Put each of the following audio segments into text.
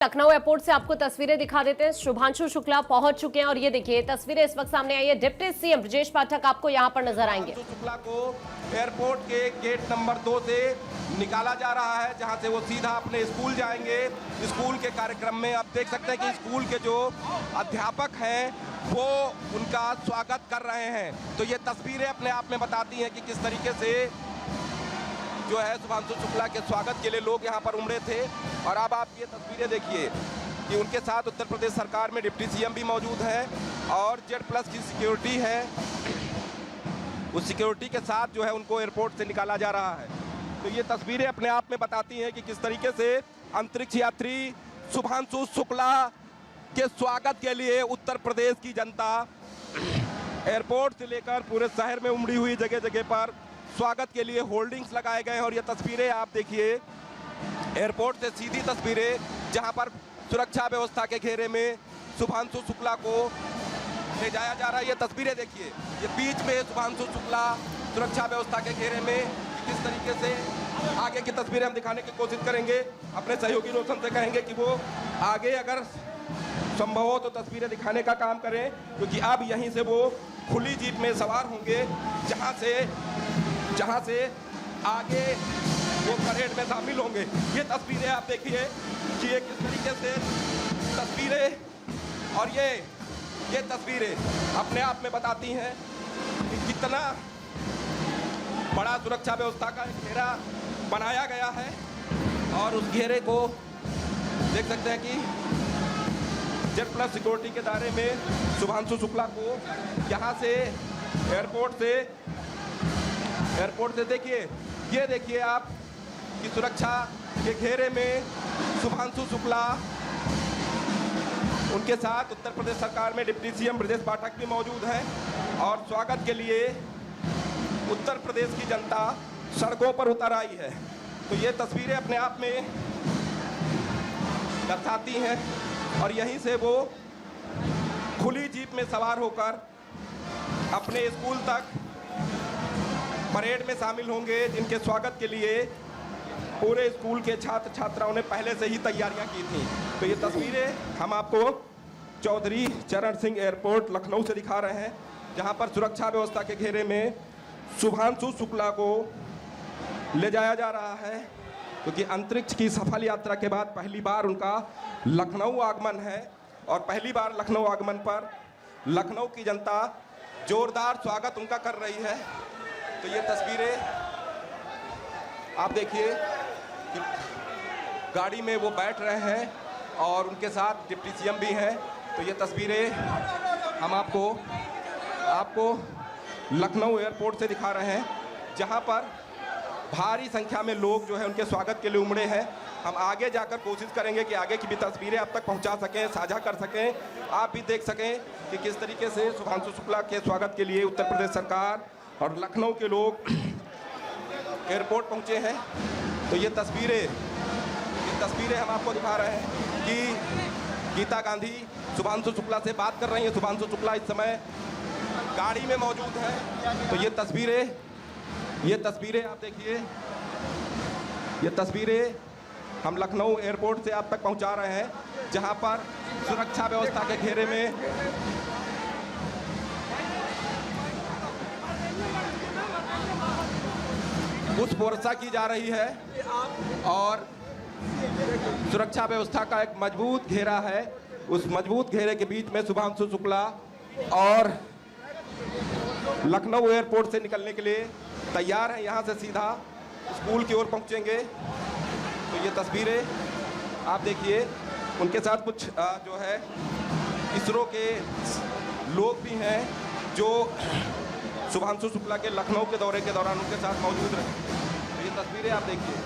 Lucknow airport से आपको तस्वीरें दिखा देते हैं। शुभांशु शुक्ला पहुंच चुके हैं और ये देखिए तस्वीरें इस वक्त सामने आई है। डिप्टी सीएम ब्रजेश पाठक आपको यहां पर नजर आएंगे। शुक्ला को एयरपोर्ट के गेट नंबर 2 से निकाला जा रहा है, जहां से वो सीधा अपने स्कूल जाएंगे। स्कूल के कार्यक्रम में आप देख सकते हैं कि स्कूल के जो अध्यापक हैं वो उनका स्वागत कर रहे हैं। तो ये तस्वीरें अपने आप में बताती हैं कि किस तरीके से जो है शुभांशु शुक्ला के स्वागत के लिए लोग यहाँ पर उमड़े थे। और अब आप ये तस्वीरें देखिए कि उनके साथ उत्तर प्रदेश सरकार में डिप्टी सीएम भी मौजूद है और Z+ की सिक्योरिटी है। उस सिक्योरिटी के साथ जो है उनको एयरपोर्ट से निकाला जा रहा है। तो ये तस्वीरें अपने आप में बताती हैं कि किस तरीके से अंतरिक्ष यात्री शुभांशु शुक्ला के स्वागत के लिए उत्तर प्रदेश की जनता एयरपोर्ट से लेकर पूरे शहर में उमड़ी हुई जगह जगह पर स्वागत के लिए होल्डिंग्स लगाए गए हैं। और ये तस्वीरें आप देखिए एयरपोर्ट से सीधी तस्वीरें, जहां पर सुरक्षा व्यवस्था के घेरे में शुभांशु शुक्ला को ले जाया जा रहा है। ये तस्वीरें देखिए, ये बीच में शुभांशु शुक्ला सुरक्षा व्यवस्था के घेरे में। किस तरीके से आगे की तस्वीरें हम दिखाने की कोशिश करेंगे। अपने सहयोगी रोशन से कहेंगे कि वो आगे अगर संभव हो तो तस्वीरें दिखाने का काम करें, क्योंकि अब यहीं से वो खुली जीप में सवार होंगे, जहां से आगे वो परेड में शामिल होंगे। ये तस्वीरें आप देखिए कि ये किस तरीके से तस्वीरें, और ये तस्वीरें अपने आप में बताती हैं कि कितना बड़ा सुरक्षा व्यवस्था का घेरा बनाया गया है। और उस घेरे को देख सकते हैं कि Z+ सिक्योरिटी के दायरे में शुभांशु शुक्ला को यहाँ से एयरपोर्ट से देखिए, ये देखिए आप कि सुरक्षा के घेरे में शुभांशु शुक्ला, उनके साथ उत्तर प्रदेश सरकार में डिप्टी सीएम ब्रजेश पाठक भी मौजूद हैं। और स्वागत के लिए उत्तर प्रदेश की जनता सड़कों पर उतर आई है। तो ये तस्वीरें अपने आप में दर्शाती हैं। और यहीं से वो खुली जीप में सवार होकर अपने स्कूल तक परेड में शामिल होंगे, जिनके स्वागत के लिए पूरे स्कूल के छात्र छात्राओं ने पहले से ही तैयारियां की थी। तो ये तस्वीरें हम आपको चौधरी चरण सिंह एयरपोर्ट लखनऊ से दिखा रहे हैं, जहां पर सुरक्षा व्यवस्था के घेरे में शुभांशु शुक्ला को ले जाया जा रहा है, क्योंकि अंतरिक्ष की सफल यात्रा के बाद पहली बार उनका लखनऊ आगमन है। और पहली बार लखनऊ आगमन पर लखनऊ की जनता जोरदार स्वागत उनका कर रही है। तो ये तस्वीरें आप देखिए कि गाड़ी में वो बैठ रहे हैं और उनके साथ डिप्टी सीएम भी हैं। तो ये तस्वीरें हम आपको लखनऊ एयरपोर्ट से दिखा रहे हैं, जहां पर भारी संख्या में लोग जो है उनके स्वागत के लिए उमड़े हैं। हम आगे जाकर कोशिश करेंगे कि आगे की भी तस्वीरें आप तक पहुंचा सकें, साझा कर सकें, आप भी देख सकें कि किस तरीके से शुभांशु शुक्ला के स्वागत के लिए उत्तर प्रदेश सरकार और लखनऊ के लोग एयरपोर्ट पहुंचे हैं। तो ये तस्वीरें हम आपको दिखा रहे हैं कि गीता गांधी शुभांशु शुक्ला से बात कर रही हैं। शुभांशु शुक्ला इस समय गाड़ी में मौजूद है। तो ये तस्वीरें आप देखिए, ये तस्वीरें हम लखनऊ एयरपोर्ट से आप तक पहुंचा रहे हैं, जहां पर सुरक्षा व्यवस्था के घेरे में पुष्प वर्षा की जा रही है। और सुरक्षा व्यवस्था का एक मजबूत घेरा है। उस मजबूत घेरे के बीच में शुभांशु शुक्ला और लखनऊ एयरपोर्ट से निकलने के लिए तैयार हैं। यहाँ से सीधा स्कूल की ओर पहुँचेंगे। तो ये तस्वीरें आप देखिए, उनके साथ कुछ जो है इसरो के लोग भी हैं जो शुभांशु शुक्ला के लखनऊ के दौरे के दौरान उनके साथ मौजूद रहे। तो ये तस्वीरें आप देखिए,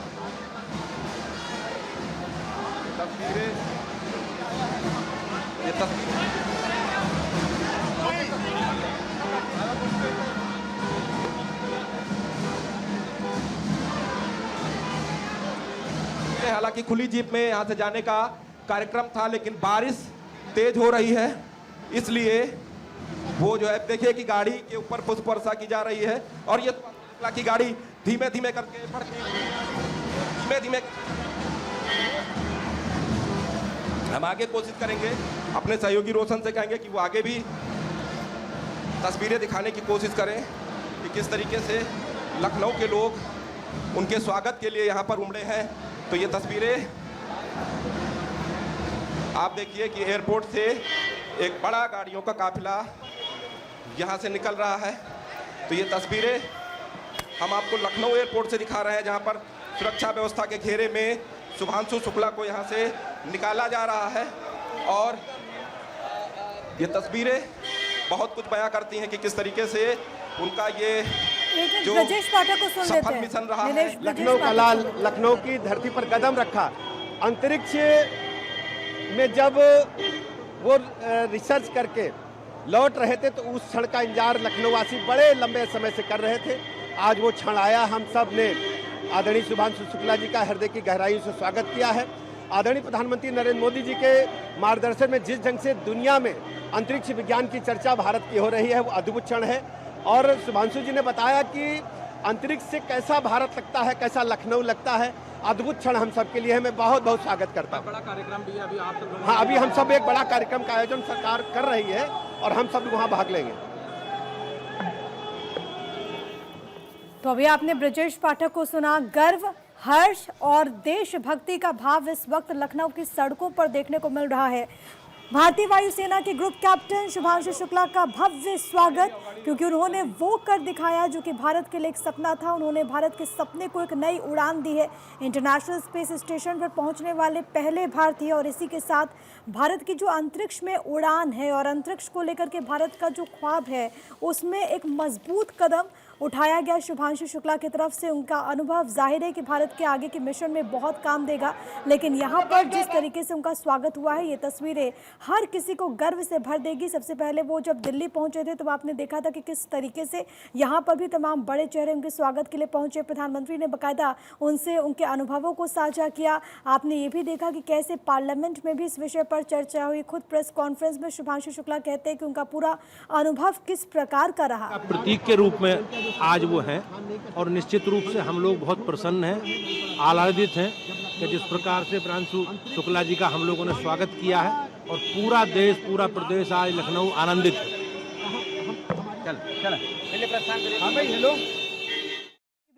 ये तस्वीरें हालांकि खुली जीप में यहाँ से जाने का कार्यक्रम था, लेकिन बारिश तेज हो रही है, इसलिए वो जो है देखिए कि गाड़ी के ऊपर पुष्प वर्षा की जा रही है। और ये शुक्ला की गाड़ी धीमे धीमे करके बढ़ती, धीमे धीमे हम आगे कोशिश करेंगे, अपने सहयोगी रोशन से कहेंगे कि वो आगे भी तस्वीरें दिखाने की कोशिश करें कि किस तरीके से लखनऊ के लोग उनके स्वागत के लिए यहाँ पर उमड़े हैं। तो ये तस्वीरें आप देखिए कि एयरपोर्ट से एक बड़ा गाड़ियों का काफिला यहाँ से निकल रहा है। तो ये तस्वीरें हम आपको लखनऊ एयरपोर्ट से दिखा रहे हैं, जहाँ पर सुरक्षा व्यवस्था के घेरे में शुभांशु शुक्ला को यहाँ से निकाला जा रहा है। और ये तस्वीरें बहुत कुछ बयां करती हैं कि किस तरीके से उनका ये जो ब्रजेश पाठक को सुन लेते सफल हैं। मिशन रहा है। नीलेश, ब्रजेश लखनऊ का पाठक लाल को- लखनऊ की धरती पर कदम रखा। अंतरिक्ष में जब वो रिसर्च करके लौट रहे थे तो उस क्षण का इंतजार लखनऊ वासी बड़े लंबे समय से कर रहे थे। आज वो क्षण आया। हम सब ने आदरणीय शुभांशु शुक्ला जी का हृदय की गहराई से स्वागत किया है। आदरणीय प्रधानमंत्री नरेंद्र मोदी जी के मार्गदर्शन में जिस ढंग से दुनिया में अंतरिक्ष विज्ञान की चर्चा भारत की हो रही है, वो अद्भुत क्षण है। और शुभांशु जी ने बताया कि अंतरिक्ष से कैसा भारत लगता है, कैसा लखनऊ लगता है। अद्भुत क्षण हम सबके लिए है। मैं बहुत बहुत स्वागत करता हूँ। बड़ा कार्यक्रम भी है अभी आप सब लोग। हाँ, अभी हम सब एक बड़ा कार्यक्रम का आयोजन सरकार कर रही है और हम सब वहाँ भाग लेंगे। तो अभी आपने ब्रजेश पाठक को सुना। गर्व, हर्ष और देशभक्ति का भाव इस वक्त लखनऊ की सड़कों पर देखने को मिल रहा है। भारतीय वायुसेना के ग्रुप कैप्टन शुभांशु शुक्ला का भव्य स्वागत, क्योंकि उन्होंने वो कर दिखाया जो कि भारत के लिए एक सपना था। उन्होंने भारत के सपने को एक नई उड़ान दी है। इंटरनेशनल स्पेस स्टेशन पर पहुंचने वाले पहले भारतीय और इसी के साथ भारत की जो अंतरिक्ष में उड़ान है और अंतरिक्ष को लेकर के भारत का जो ख्वाब है, उसमें एक मजबूत कदम उठाया गया शुभांशु शुक्ला की तरफ से। उनका अनुभव जाहिर है कि भारत के आगे के मिशन में बहुत काम देगा। लेकिन यहाँ पर जिस तरीके से उनका स्वागत हुआ है, ये तस्वीरें हर किसी को गर्व से भर देगी। सबसे पहले वो जब दिल्ली पहुंचे थे तो आपने देखा था कि किस तरीके से यहाँ पर भी तमाम बड़े चेहरे उनके स्वागत के लिए पहुंचे। प्रधानमंत्री ने बाकायदा उनसे उनके अनुभवों को साझा किया। आपने ये भी देखा कि कैसे पार्लियामेंट में भी इस विषय पर चर्चा हुई। खुद प्रेस कॉन्फ्रेंस में शुभांशु शुक्ला कहते हैं कि उनका पूरा अनुभव किस प्रकार का रहा। प्रतीक के रूप में आज वो हैं और निश्चित रूप से हम लोग बहुत प्रसन्न हैं, आह्लादित हैं कि जिस प्रकार से शुभांशु शुक्ला जी का हम लोगों ने स्वागत किया है और पूरा देश, पूरा प्रदेश आज लखनऊ आनंदित है।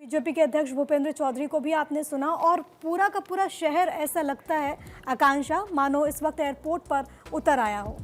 बीजेपी के अध्यक्ष भूपेंद्र चौधरी को भी आपने सुना और पूरा का पूरा शहर ऐसा लगता है, आकांक्षा, मानो इस वक्त एयरपोर्ट पर उतर आया हो।